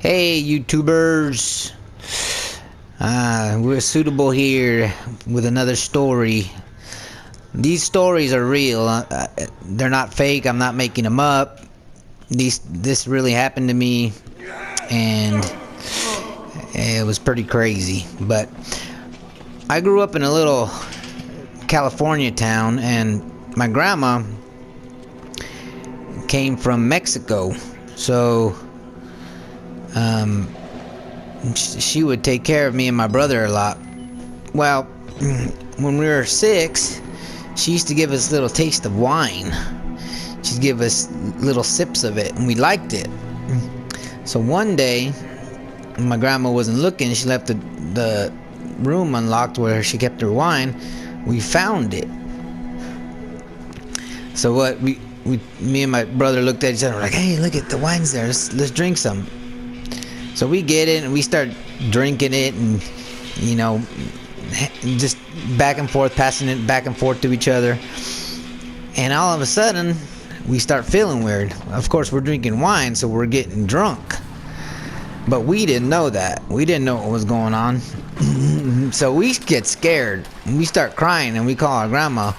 Hey YouTubers, we're suitable here with another story. These stories are real. They're not fake. I'm not making them up. This really happened to me, and it was pretty crazy. But I grew up in a little California town, and my grandma came from Mexico, so she would take care of me and my brother a lot. Well, when we were 6, she used to give us a little taste of wine. She'd give us little sips of it, and we liked it. So one day, when my grandma wasn't looking, she left the room unlocked where she kept her wine. We found it. So what me and my brother looked at each other, like, hey, look at the wine's there. Let's drink some. So we get it and we start drinking it, and just back and forth, passing it back and forth to each other. And all of a sudden, we start feeling weird. Of course, we're drinking wine, so we're getting drunk. But we didn't know that. We didn't know what was going on. So we get scared. We start crying, and we call our grandma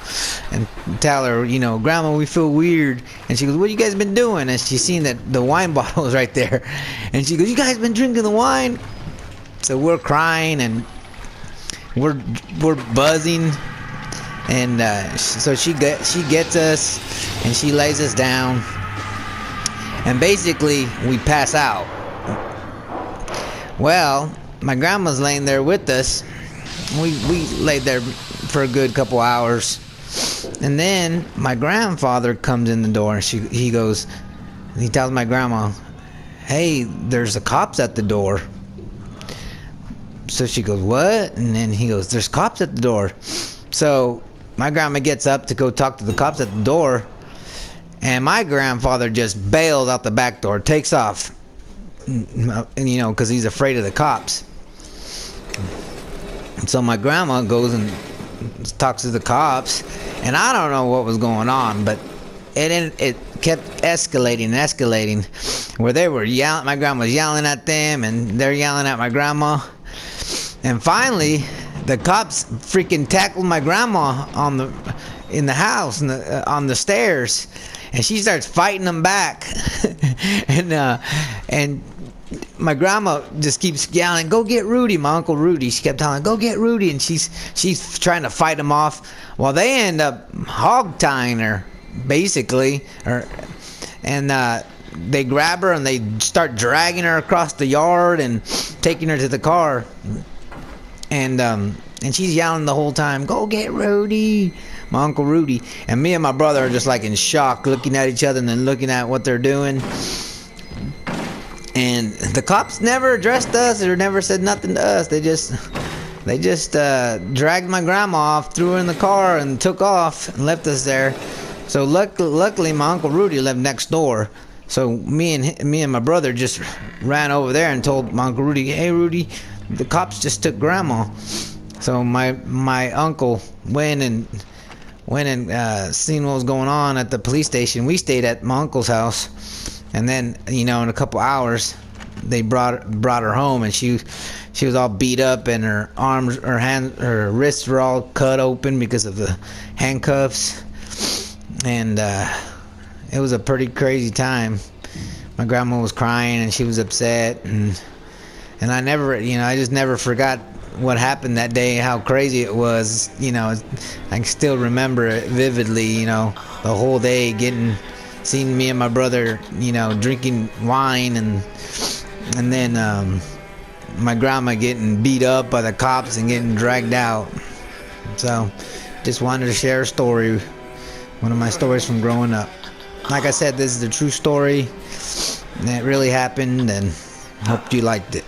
and tell her, Grandma, we feel weird. And she goes, what you guys been doing? And she seen that the wine bottle was right there. And she goes, you guys been drinking the wine? So we're crying, and we're buzzing. And so she gets us, and she lays us down. And basically, we pass out. Well, my grandma's laying there with us. We laid there for a good couple hours, and then my grandfather comes in the door, and he tells my grandma, hey, there's the cops at the door. So she goes, what? And then he goes, there's cops at the door. So my grandma gets up to go talk to the cops at the door, and my grandfather just bails out the back door, takes off. Because he's afraid of the cops. And so my grandma goes and talks to the cops, and I don't know what was going on, but it kept escalating, where they were yelling. My grandma was yelling at them, and they're yelling at my grandma. And finally, the cops freaking tackled my grandma in the house, on the stairs, and she starts fighting them back. and my grandma just keeps yelling, go get Rudy, my Uncle Rudy. She kept telling, go get Rudy, and she's trying to fight him off. Well, they end up hog-tying her, basically, and they grab her and they start dragging her across the yard and taking her to the car. And she's yelling the whole time, go get Rudy, my Uncle Rudy. And me and my brother are just like in shock, looking at each other and then looking at what they're doing. And the cops never addressed us or never said nothing to us. They just dragged my grandma off, threw her in the car, and took off and left us there. So luckily my Uncle Rudy lived next door. So me and my brother just ran over there and told my Uncle Rudy, hey Rudy, the cops just took Grandma. So my uncle went and seen what was going on at the police station. We stayed at my uncle's house. And then, in a couple hours, they brought her home, and she was all beat up, and her arms, her wrists were all cut open because of the handcuffs. And it was a pretty crazy time. My grandma was crying, and she was upset, and I just never forgot what happened that day, how crazy it was. I can still remember it vividly. The whole day seeing me and my brother, drinking wine, and then my grandma getting beat up by the cops and getting dragged out. So, just wanted to share a story, one of my stories from growing up. Like I said, this is a true story, and it really happened, and hope you liked it.